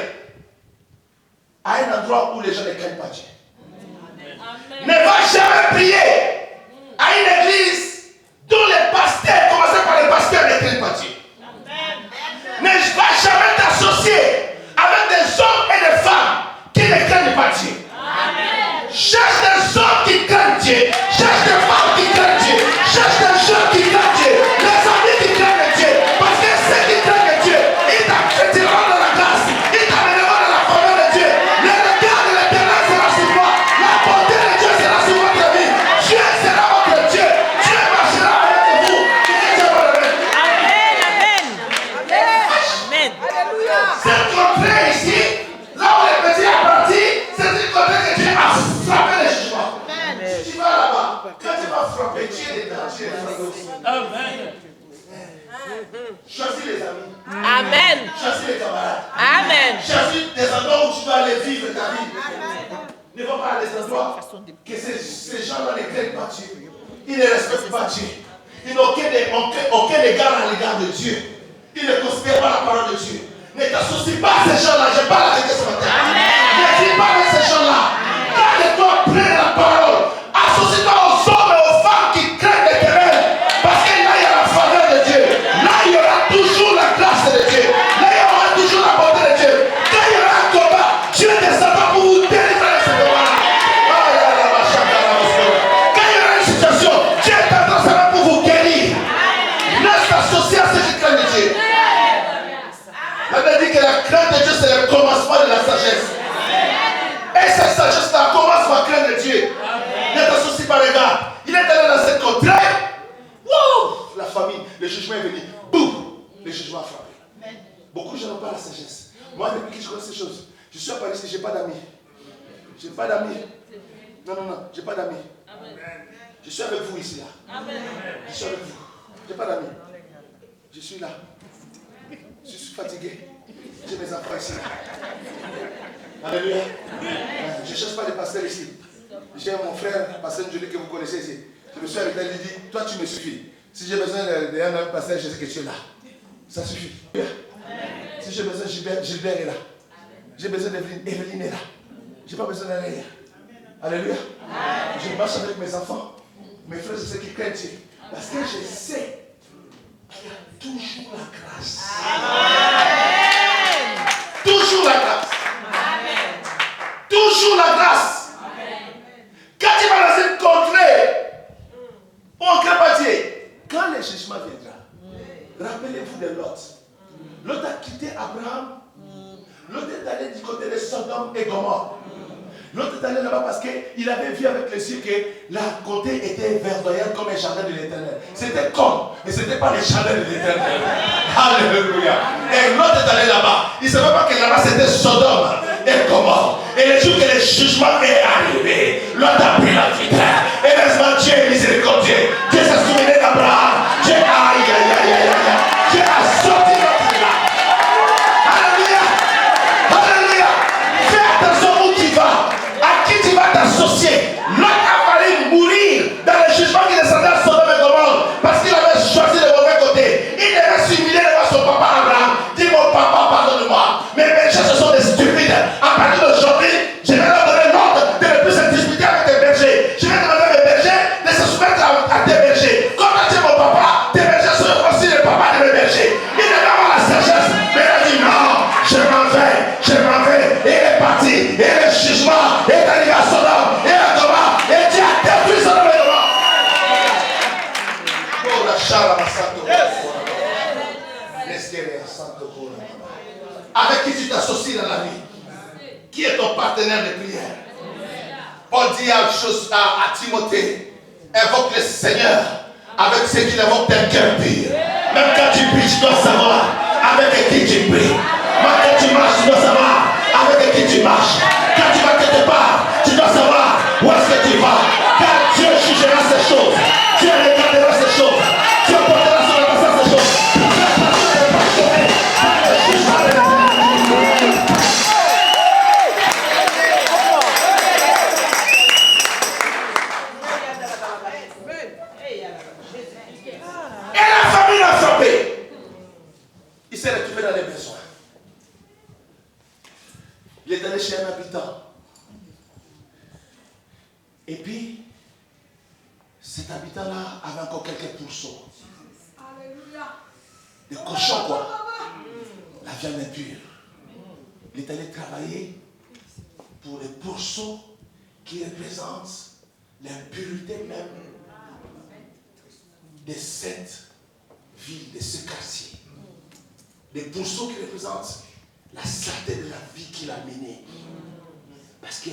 à un endroit où les gens ne craignent pas Dieu. Amen. Ne va jamais prier à une église dont les pasteurs, commencez par les pasteurs, ne craignent pas Dieu. Amen. Ne va jamais t'associer avec des hommes et des femmes qui ne craignent pas Dieu. Amen. Cherche des hommes qui craignent Dieu. Cherche des femmes qui craignent Dieu. Cherche des gens qui craignent Dieu. Les amis qui craignent Dieu. Parce que ceux qui craignent Dieu, ils t'attireront dans la grâce. Ils t'amèneront dans la faveur de Dieu. Le regard de l'éternel sera sur toi. La bonté de Dieu sera sur votre vie. Dieu sera votre Dieu. Dieu marchera avec vous. Amen. Amen. Amen. Alléluia. Cette contrée ici, là où les petits sont partis, c'est une contrée que Dieu a frappé les jugements. Si tu vas là-bas, quand tu vas frapper, Dieu est dedans. Dieu est frappé aussi. Amen. Choisis les amis. Amen. Choisis les camarades. Amen. Choisis des endroits où tu vas aller vivre ta vie. Ne va pas à des endroits que ces gens-là ne craignent pas Dieu. Ils ne respectent pas Dieu. Ils n'ont aucun égard à l'égard de Dieu. Ils ne considèrent pas la parole de Dieu. Ne t'associe pas à ces gens-là. Je parle avec eux ce matin. Ne dis pas avec ces gens-là. Garde-toi près de la parole. Associe-toi aux hommes et aux femmes qui craignent l'Éternel. Parce que là, il y a la faveur de Dieu. Là, il y aura toujours la grâce de Dieu. Là, il y aura toujours la bonté de Dieu. Quand il y aura un combat, Dieu descendra pour vous délivrer de ce combat-là. Quand il y aura une situation, Dieu t'entendra pour vous guérir. Reste associé à ceux qui craignent Dieu. La Bible dit que la crainte de Dieu, c'est le commencement de la sagesse. Et cette sagesse-là commence par craindre Dieu. Ne t'associe pas, regarde. Il est allé dans cette contrée. Wow! La famine, le jugement est venu. Boum! Le jugement a frappé. Beaucoup de gens n'ont pas la sagesse. Moi, depuis que je connais ces choses, je suis à Paris, je n'ai pas d'amis. Je n'ai pas d'amis. Non, je n'ai pas d'amis. Je suis avec vous ici, là. Je suis avec vous. Je n'ai pas d'amis. Je suis là. Je suis fatigué. J'ai mes enfants ici. Alléluia. Je ne cherche pas de pasteur ici. J'ai mon frère, pasteur Njoli, que vous connaissez ici. Je me suis arrêté, il dit, toi tu me suffis. Si j'ai besoin d'un pasteur, je sais que tu es là. Ça suffit. Si j'ai besoin de Gilbert est là. J'ai besoin d'Evelyne, Evelyne est là. Je n'ai pas besoin d'un ailleurs. Alléluia. Je marche avec mes enfants, mes frères et ceux qui craignent Dieu. Parce que je sais qu'il y a toujours la grâce. Amen. Toujours la grâce. Amen. Toujours la grâce. Amen. Quand tu vas dans une contrée où on ne craint pas Dieu, quand le jugement viendra, rappelez-vous de Lot. Lot a quitté Abraham. Lot est allé du côté de Sodome et Gomorrhe. Lot est allé là-bas parce qu'il avait vu avec les yeux que la côté était verdoyante comme un jardin de l'Éternel. C'était comme, mais ce n'était pas le jardin de l'Éternel. Alléluia. Et l'autre est allé là-bas. Il ne savait pas que là-bas c'était Sodome et Gomorrhe. Et le jour que le jugement est arrivé, l'autre a pris la vitesse. Et laisse-moi, Dieu est miséricordieux. Dieu s'est souvenu d'Abraham. Dieu, aïe, aïe, aïe, aïe, aïe. Dieu a sorti l'autre là. Alléluia. Alléluia. Fais attention où tu vas. À qui tu vas t'associer. L'autre a fallu mourir dans le jugement qui descendait à Sodome et Gomorrhe parce qu'il avait choisi le mauvais côté. Il devait s'humilier devant son papa Abraham. Dis mon papa, pardonne-moi. Mes bergers, ce sont des stupides. À partir d'aujourd'hui, je vais leur donner l'ordre de ne plus se disputer avec tes bergers. Je vais demander à mes bergers de se soumettre à tes bergers. Comme tu es mon papa, tes bergers seront aussi les papas de mes bergers. Il devait avoir la sagesse. Mais il a dit non, je m'en vais, je m'en vais. Et il est parti. Et le jugement est arrivé à Sodome et à Gomorrhe. Et Dieu a détruit Sodome et Gomorrhe. Oh la chara, ma santo. Avec qui tu t'associes dans la vie? Qui est ton partenaire de prière? Paul dit à Timothée, invoque le Seigneur avec ceux qui l'invoquent d'un cœur pur. Même quand tu pries, tu dois savoir avec qui tu pries. Même quand tu marches, tu dois savoir avec qui tu marches. Quand tu vas quelque part, tu dois savoir où est-ce que tu vas. Car Dieu jugera ces choses. Dieu regardera ces choses. Dieu portera sur la face ces choses. Il s'est retrouvé dans les besoins. Il est allé chez un habitant. Et puis, cet habitant-là avait encore quelques pourceaux. Des cochons, quoi. La viande impure. Il est allé travailler pour les pourceaux qui représentent l'impureté même de cette ville, de ce quartier. Les pourceaux qui représentent la saleté de la vie qu'il a menée. Parce que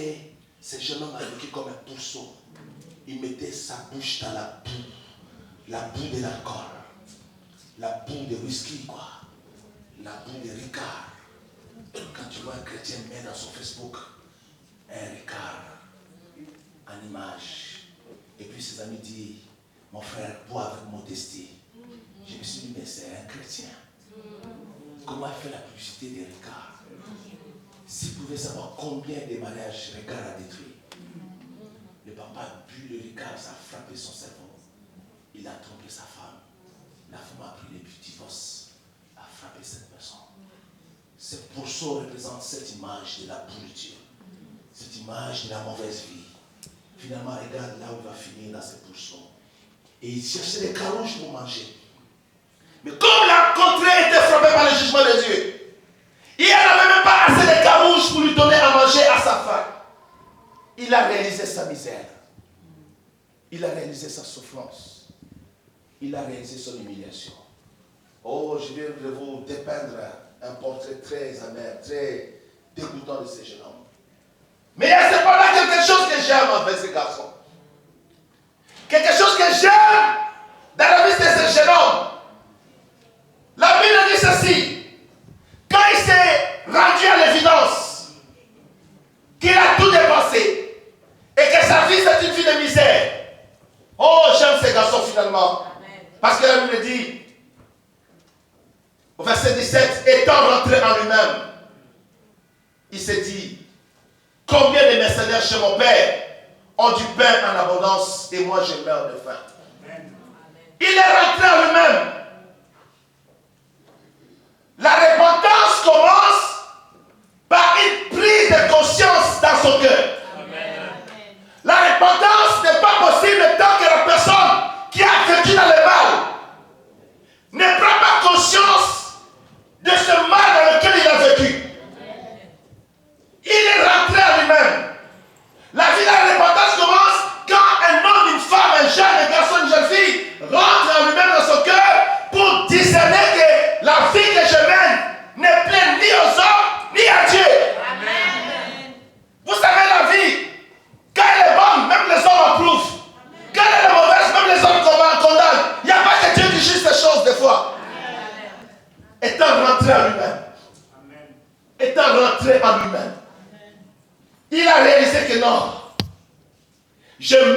ce jeune homme a vécu comme un pourceau. Il mettait sa bouche dans la boue de l'alcool, la boue de whisky, quoi, la boue de Ricard. Quand tu vois un chrétien mettre dans son Facebook un Ricard en image, et puis ses amis disent, mon frère, bois avec modestie. Je me suis dit, mais c'est un chrétien. Comment il fait la publicité des Ricard? S'il pouvait savoir combien de mariages Ricard a détruit. Le papa a bu le Ricard, ça a frappé son cerveau. Il a trompé sa femme. La femme a pris le divorce, a frappé cette personne. Ce pourceau représente cette image de la pourriture, cette image de la mauvaise vie. Finalement, regarde là où il va finir dans ce pourceau. Et il cherchait des carouges pour manger. Mais comme la contrée était frappée par le jugement de Dieu, il n'avait même pas assez de carouges pour lui donner à manger à sa faim. Il a réalisé sa misère. Il a réalisé sa souffrance. Il a réalisé son humiliation. Oh, je viens de vous dépeindre un portrait très amer, très dégoûtant de ce jeune homme. Mais il y a cependant quelque chose que j'aime avec ce garçon. Quelque chose que j'aime dans la vie de ce jeune homme. La Bible dit ceci. Quand il s'est rendu à l'évidence qu'il a tout dépensé et que sa vie c'est une vie de misère. Oh, j'aime ces garçons finalement. Amen. Parce que la Bible dit, au verset 17, étant rentré en lui-même, il s'est dit, combien de mercenaires chez mon père ont du pain en abondance et moi je meurs de faim. Amen. Il est rentré en lui-même. La repentance commence par une prise de conscience dans son cœur. Amen. La repentance n'est pas possible tant que la personne qui a vécu dans le mal ne prend pas conscience de ce mal dans lequel il a vécu. Il est rentré en lui-même. La vie de la repentance commence quand un homme, une femme, un jeune, un garçon, une jeune fille rentre en lui-même dans son cœur pour discerner que la vie que je mène ne plaît ni aux hommes ni à Dieu. Amen. Vous savez, la vie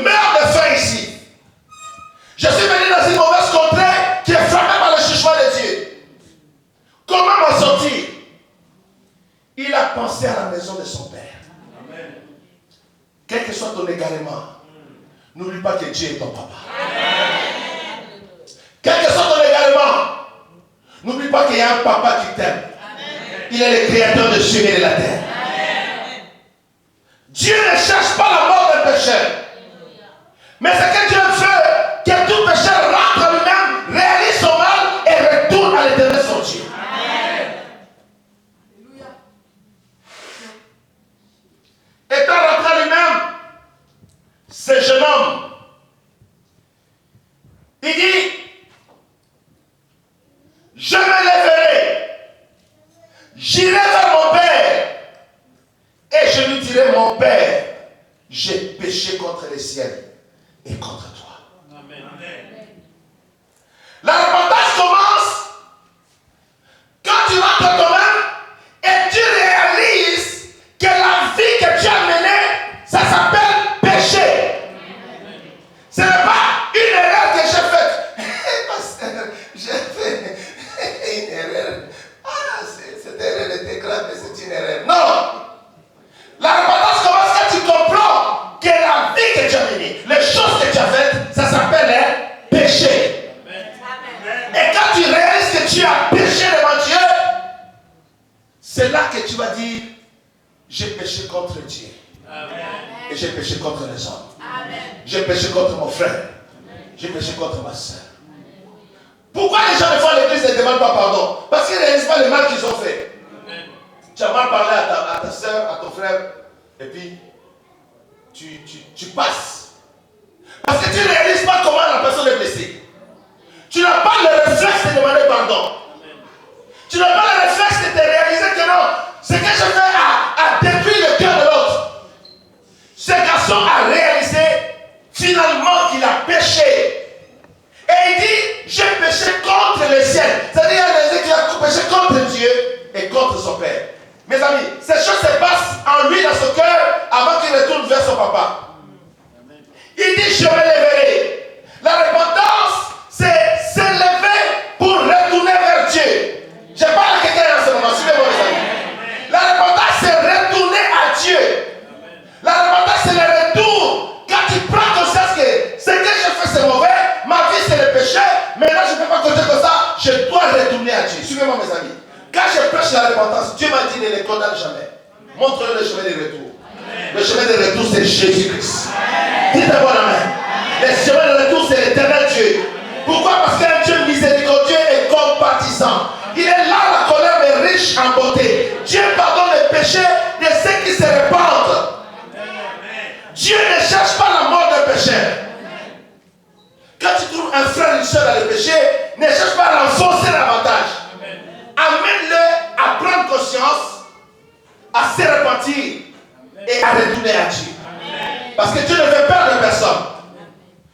meurs de faim ici. Je suis venu dans une mauvaise contrée qui est frappée par le jugement de Dieu. Comment m'en sortir? Il a pensé à la maison de son père. Amen. Quel que soit ton égarement, n'oublie pas que Dieu est ton papa. Amen. Quel que soit ton égarement, n'oublie pas qu'il y a un papa qui t'aime. Il est le créateur de cieux et de la terre. Amen. Dieu ne cherche pas la mort d'un pécheur. Mais ce que Dieu veut, que tout pécheur rentre en lui-même, réalise son mal et retourne à l'éternel son Dieu. Amen. Étant rentré en lui-même, ce jeune homme, il dit, je me lèverai, j'irai vers mon père, et je lui dirai, mon père, j'ai péché contre le ciel et contre toi. Amen. La repentance commence quand tu rentres toi-même et tu réalises que la vie que tu as menée, ça s'appelle péché. Ce n'est pas une erreur que j'ai faite. J'ai fait une erreur. Ah, cette erreur était grave, mais c'est une erreur. Non! La repentance commence quand tu comprends que la vie que tu as menée, les choses que tu as faites, ça s'appelle un péché. Amen. Et quand tu réalises que tu as péché devant Dieu, c'est là que tu vas dire, j'ai péché contre Dieu. Amen. Et j'ai péché contre les hommes. Amen. J'ai péché contre mon frère. J'ai péché contre ma soeur. Pourquoi les gens, des fois, à l'église ne demandent pas pardon? Parce qu'ils ne réalisent pas le mal qu'ils ont fait. Amen. Tu as mal parlé à ta soeur, à ton frère, et puis tu passes. Parce que tu ne réalises pas comment la personne est blessée. Tu n'as pas le réflexe de demander pardon. Tu n'as pas le réflexe de te réaliser que non, ce que je fais a détruit le cœur de l'autre. Ce garçon a réalisé finalement qu'il a péché. Et il dit, j'ai péché contre le ciel. C'est-à-dire qu'il a réalisé qu'il a péché contre Dieu et contre son père. Mes amis, ces choses se passent en lui, dans son cœur, avant qu'il retourne vers son papa. Il dit, je me lèverai. La repentance, c'est se lever pour retourner vers Dieu. Je parle à quelqu'un en ce moment, suivez-moi mes amis. La repentance, c'est retourner à Dieu. La repentance, c'est le retour. Quand tu prends conscience que ce que je fais, c'est mauvais, ma vie, c'est le péché, maintenant je ne peux pas continuer comme ça, je dois retourner à Dieu. Suivez-moi mes amis. Quand je prêche la repentance, Dieu m'a dit ne les condamne jamais. Montre-le le chemin de retour. Amen. Le chemin de retour, c'est Jésus-Christ. Dites-moi la main. Le chemin de retour, c'est l'éternel Dieu. Pourquoi? Parce qu'un Dieu miséricordieux et compatissant. Il est là, la colère est riche en bonté. Dieu pardonne les péchés de ceux qui se répandent. Dieu ne cherche pas la mort d'un pécheur. Quand tu trouves un frère, une soeur dans le péché, ne cherche pas à l'enfoncer davantage. Amène-le à prendre conscience, à se repentir et à retourner à Dieu. Parce que Dieu ne veut perdre personne.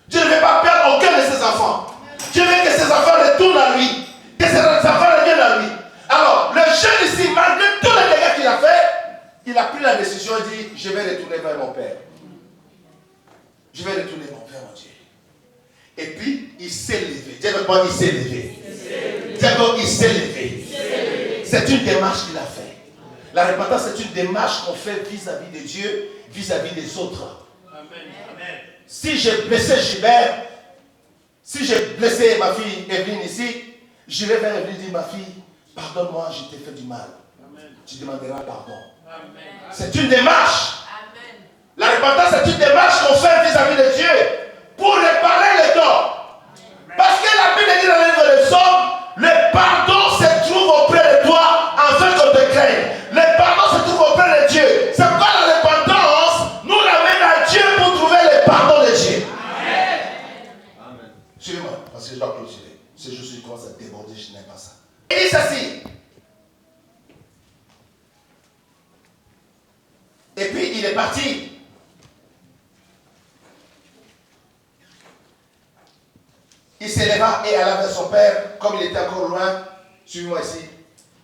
Dieu ne veut pas perdre aucun de ses enfants. Dieu veut que ses enfants retournent à lui, que ses enfants reviennent à lui. Alors, le jeune ici, malgré tous les dégâts qu'il a fait, il a pris la décision et dit, je vais retourner vers mon Père. Je vais retourner vers mon Dieu. Et puis, il s'est levé. Dieu ne pas il s'est levé. Il s'est levé. C'est une démarche qu'il a fait. La repentance, c'est une démarche qu'on fait vis-à-vis de Dieu, vis-à-vis des autres. Amen. Si j'ai blessé Gilbert, si j'ai blessé ma fille Evelyne ici, j'irai vers Evelyne et dire, ma fille, pardonne-moi, je t'ai fait du mal. Amen. Tu demanderas pardon. Amen. C'est une démarche. Amen. La repentance, c'est une démarche qu'on fait vis-à-vis de Dieu pour réparer les torts. Parce que la Bible dit dans le livre des Psaumes, le pardon se trouve auprès de toi afin qu'on te craigne. Le pardon se trouve auprès de Dieu. C'est pourquoi la repentance nous ramène à Dieu pour trouver le pardon de Dieu. Amen. Amen. Suivez-moi, parce que je dois clôturer. Ce jour-ci commence à déborder, je n'aime pas ça. Il dit ceci. Et puis il est parti. Il s'éleva et alla vers son père, comme il était encore loin. Suivez-moi ici.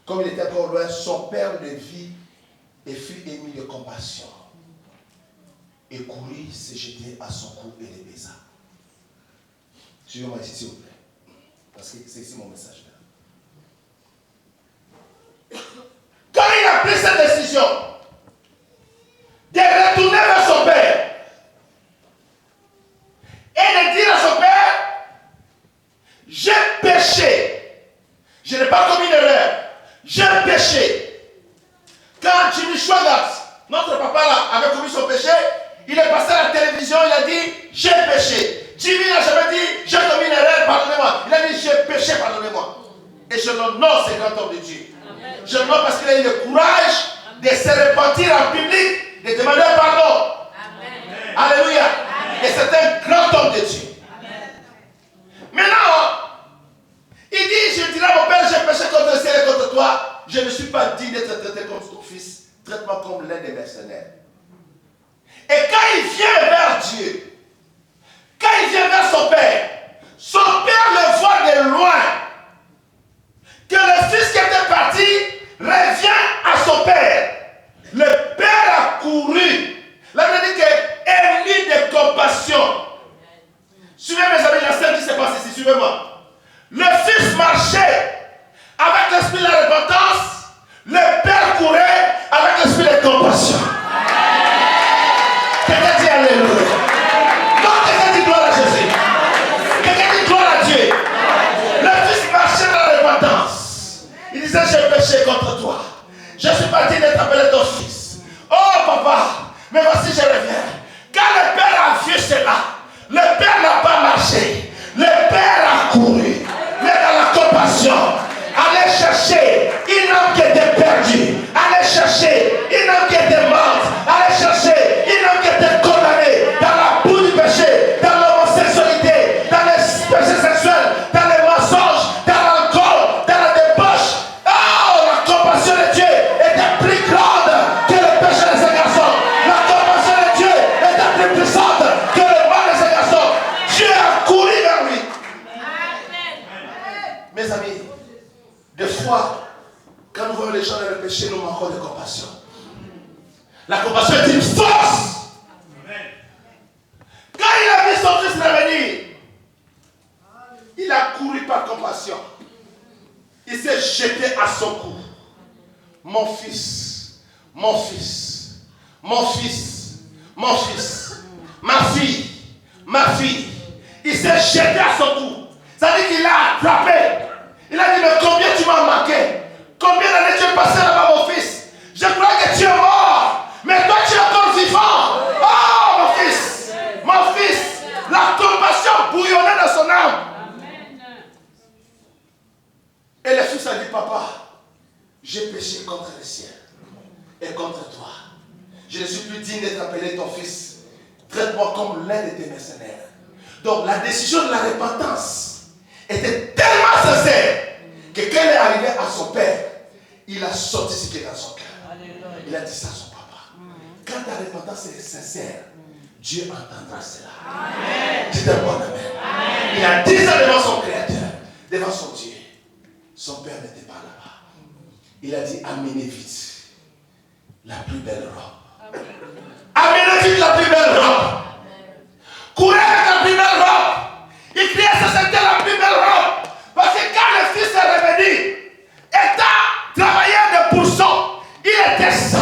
Comme il était encore loin, son père le vit et fut ému de compassion. et courut se jeter à son cou et le baisa. Suivez-moi ici, s'il vous plaît. Parce que c'est ici mon message. Quand il a pris cette décision de retourner vers son père et de dire à son père, j'ai péché, je n'ai pas commis d'erreur, j'ai péché. Quand Jimmy Swaggart, notre papa là, avait commis son péché, il est passé à la télévision, il a dit, j'ai péché. Jimmy n'a jamais dit, j'ai commis une erreur, pardonnez-moi. Il a dit, j'ai péché, pardonnez-moi. Et je l'honore, ce grand homme de Dieu. Je l'honore parce qu'il a eu le courage de se repentir en public, de demander pardon. Amen. Alléluia. Amen. Et c'est un grand homme de Dieu. Amen. Maintenant, il dit, je dirai à mon père, j'ai péché contre le ciel et contre toi. Je ne suis pas digne d'être traité comme ton fils. Traite-moi comme l'un des mercenaires. Et quand il vient vers Dieu, quand il vient vers son père le voit de loin. Que le fils qui était parti revient à son père. Le père a couru. Là, on dit que ému de compassion. Suivez mes amis, la scène qui se passe ici, suivez-moi. Le fils marchait avec l'esprit de la repentance. Le père courait avec l'esprit de compassion. Quelqu'un dit alléluia. Non, quelqu'un dit gloire à Jésus. Quelqu'un dit gloire à Dieu. Le fils marchait dans la repentance. Il disait, j'ai péché contre toi. Je suis parti d'être appelé ton fils. Oh papa, mais voici je reviens. Quand le père a vu cela, le père n'a pas marché. Le père a couru. Mais dans la compassion, allez chercher une âme qui était perdue. Allez chercher une âme qui était morte. Allez chercher une âme qui était condamnée dans la boue du péché, dans l'homosexualité, dans les péchés sexuels, dans les mensonges, dans l'alcool, dans la débauche. Oh, la compassion de Dieu était plus grande que le péché de ces garçons. La compassion de Dieu était plus puissante que le mal de ces garçons. Dieu a couru vers lui. Mes amis, des fois, quand nous voyons les gens dans le péché, nous manquons de compassion. La compassion est une force. Quand il a vu son fils revenir, il a couru par compassion. Il s'est jeté à son cou. Mon fils, mon fils, mon fils, mon fils, ma fille. Il s'est jeté à son cou. Ça veut dire qu'il l'a attrapé. Il a dit, mais combien tu m'as manqué? Combien d'années tu es passé là-bas, mon fils? Je crois que tu es mort. Mais toi, tu es encore vivant. Oh, mon fils, la compassion bouillonnait dans son âme. Et le fils a dit, papa, j'ai péché contre le ciel et contre toi. Je ne suis plus digne d'être appelé ton fils. Traite-moi comme l'un de tes mercenaires. Donc, la décision de la repentance était tellement sincère que quand il est arrivé à son père, il a sorti ce qui est dans son cœur. Il a dit ça à son papa. Quand ta repentance est sincère, Dieu entendra cela. Dites un bon amen. Il a dit ça devant son créateur, devant son Dieu. Son père n'était pas là-bas. Il a dit, amenez vite la plus belle robe. Amenez vite la plus belle robe. Courez avec la plus belle robe. Il criait, ça c'était la plus belle robe. Parce que quand le fils est revenu, étant travailleur de pourceau, il était sale.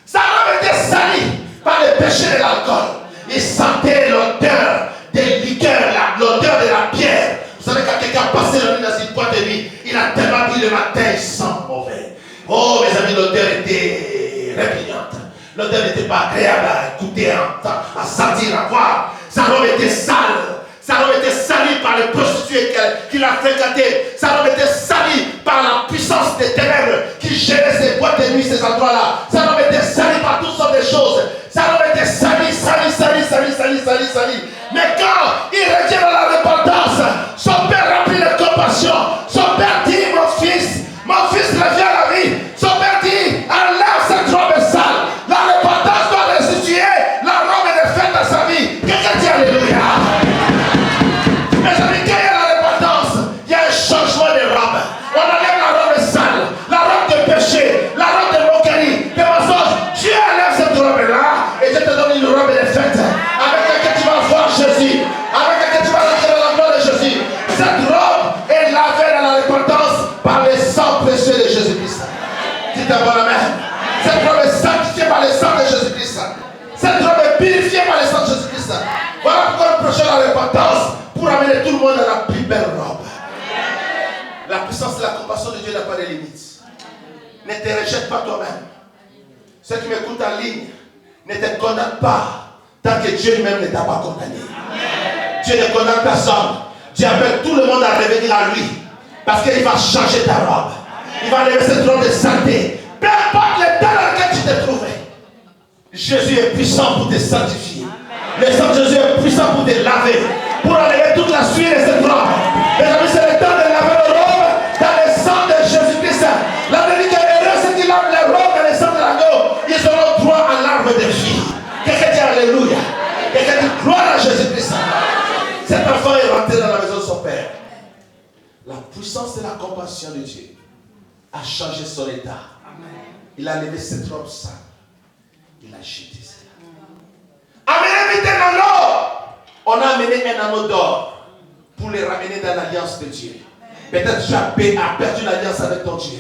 Sa robe était salie par le péché de l'alcool. Il sentait l'odeur des liqueurs, l'odeur de la bière. Vous savez, quand quelqu'un passait la nuit dans une boîte de nuit, il a tellement bu le matin, il sent mauvais. Oh, mes amis, l'odeur était répugnante. L'odeur n'était pas agréable à écouter, à sentir, à voir. Sa robe était sale. Sa robe était salie par les prostituées qu'il a fréquentées. Sa robe était salie par la puissance des ténèbres qui gérait ces boîtes de nuit, ces endroits-là. Sa robe était salie par toutes sortes de choses. Sa robe était salie. Mais quand il revient dans la repentance, son père rempli de compassion. Son père dit, mon fils, reviens à la vie. Son père dit, enlève cette robe sale. La repentance doit restituer la robe de fête à sa vie. Quelqu'un dit alléluia. Mes amis, quand il y a la repentance, il y a un changement de robe. On enlève la robe sale, la robe de péché, la robe de moquerie, de mensonge. Dieu enlève cette robe-là et je te donne une robe de fête. la repentance pour amener tout le monde à la plus belle robe. La puissance et la compassion de Dieu n'a pas de limites. Ne te rejette pas toi-même. Ceux qui m'écoutent en ligne, ne te condamne pas tant que Dieu lui-même ne t'a pas condamné. Dieu ne condamne personne. Dieu appelle tout le monde à revenir à lui. Parce qu'il va changer ta robe. Il va enlever cette robe de santé. Peu importe l'état dans lequel tu t'es trouvé. Jésus est puissant pour te sanctifier. Le sang de Jésus est puissant pour te laver. Pour enlever toute la suie de cette robe. Mes amis, c'est le temps de laver nos robes dans le sang de Jésus-Christ. La Bible dit que heureux ceux qui lavent les robes dans le sang de l'agneau. Ils auront droit à l'arbre de vie. Quelqu'un dit Alléluia. Quelqu'un dit gloire à Jésus-Christ. Cet enfant est rentré dans la maison de son père. La puissance et la compassion de Dieu a changé son état. Il a levé cette robe sale. Il a jeté cela. Amenez vite un anneau. On a amené un anneau d'or pour les ramener dans l'alliance de Dieu. Peut-être tu as perdu l'alliance avec ton Dieu.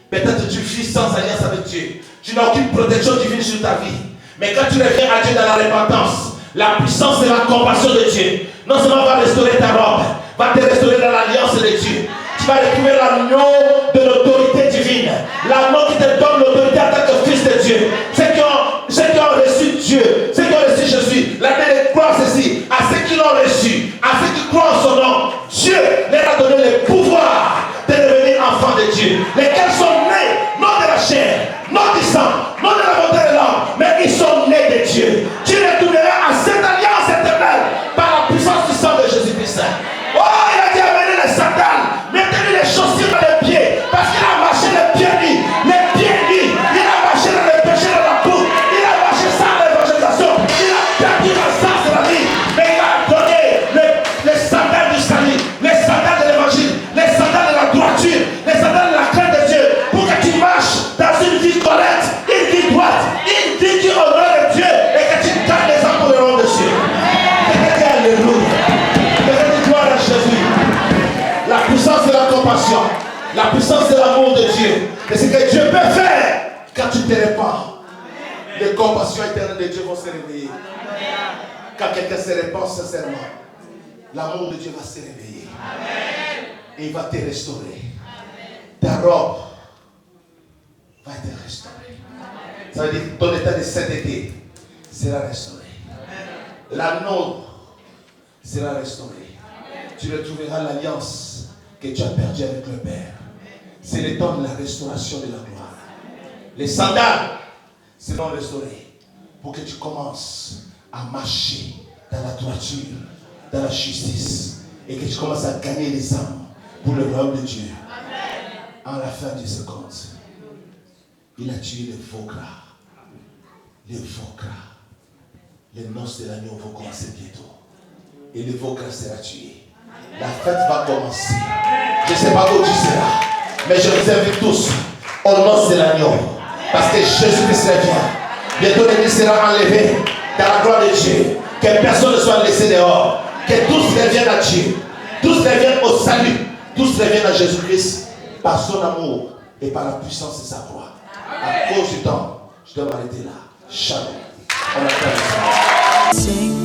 Peut-être tu vis sans alliance avec Dieu. Tu n'as aucune protection divine sur ta vie. Mais quand tu reviens à Dieu dans la repentance, la puissance et la compassion de Dieu non seulement va restaurer ta robe, va te restaurer dans l'alliance de Dieu. Tu vas retrouver l'agneau de l'autorité divine. L'agneau qui te donne l'autorité en tant que fils de Dieu. Ceux qui ont reçu Dieu, ceux qui ont reçu Jésus, la Bible croit ceci. À ceux qui l'ont reçu, à ceux qui croient en son nom, Dieu leur a donné le pouvoir de devenir enfants de Dieu. Lesquels sont nés, non de la chair, non du sang, non de la volonté de l'homme, mais ils sont nés de Dieu. Tu retourneras à cette alliance éternelle par la puissance du sang de Jésus-Christ. Oh, il a dit amenez les sandales, mettez-lui les chaussures dans les pieds, parce qu'il a marché les pieds nus, il a marché dans le péché de la boue, il a marché sans l'évangélisation, il a perdu la sens de la vie, mais il a donné les sandales du salut, les sandales de l'évangile, les sandales de la droiture, les sandales de la crainte de Dieu, pour que tu marches dans une vie correcte, une vie droite, une vie qui honore Dieu, et que tu gardes les âmes pour le nom de Dieu. Alléluia. Jésus, la puissance de la compassion, la puissance de l'amour de Dieu, et ce que Dieu peut faire quand tu te répands. Les compassions éternelles de Dieu vont se réveiller. Quand quelqu'un se répand sincèrement, l'amour de Dieu va se réveiller. Et il va te restaurer. Ta robe va être restaurée. Ça veut dire que ton état de sainteté sera restauré. L'anneau sera restauré. Tu retrouveras l'alliance que tu as perdue avec le Père. C'est le temps de la restauration de la gloire. Les sandales seront restaurées pour que tu commences à marcher dans la droiture, dans la justice, et que tu commences à gagner les âmes pour le royaume de Dieu. En la fin du second, il a tué le faux gras. Les faux gras. Les noces de l'agneau vont commencer bientôt. Et le veau gras sera tué. La fête va commencer. Je ne sais pas où tu seras, mais je vous invite tous au noces de l'agneau. Parce que Jésus-Christ revient. Bientôt l'église sera enlevée dans la gloire de Dieu. Que personne ne soit laissé dehors. Que tous reviennent à Dieu. Tous reviennent au salut. Tous reviennent à Jésus-Christ par son amour et par la puissance de sa gloire. À cause du temps, je dois m'arrêter là. Shalom. On attend.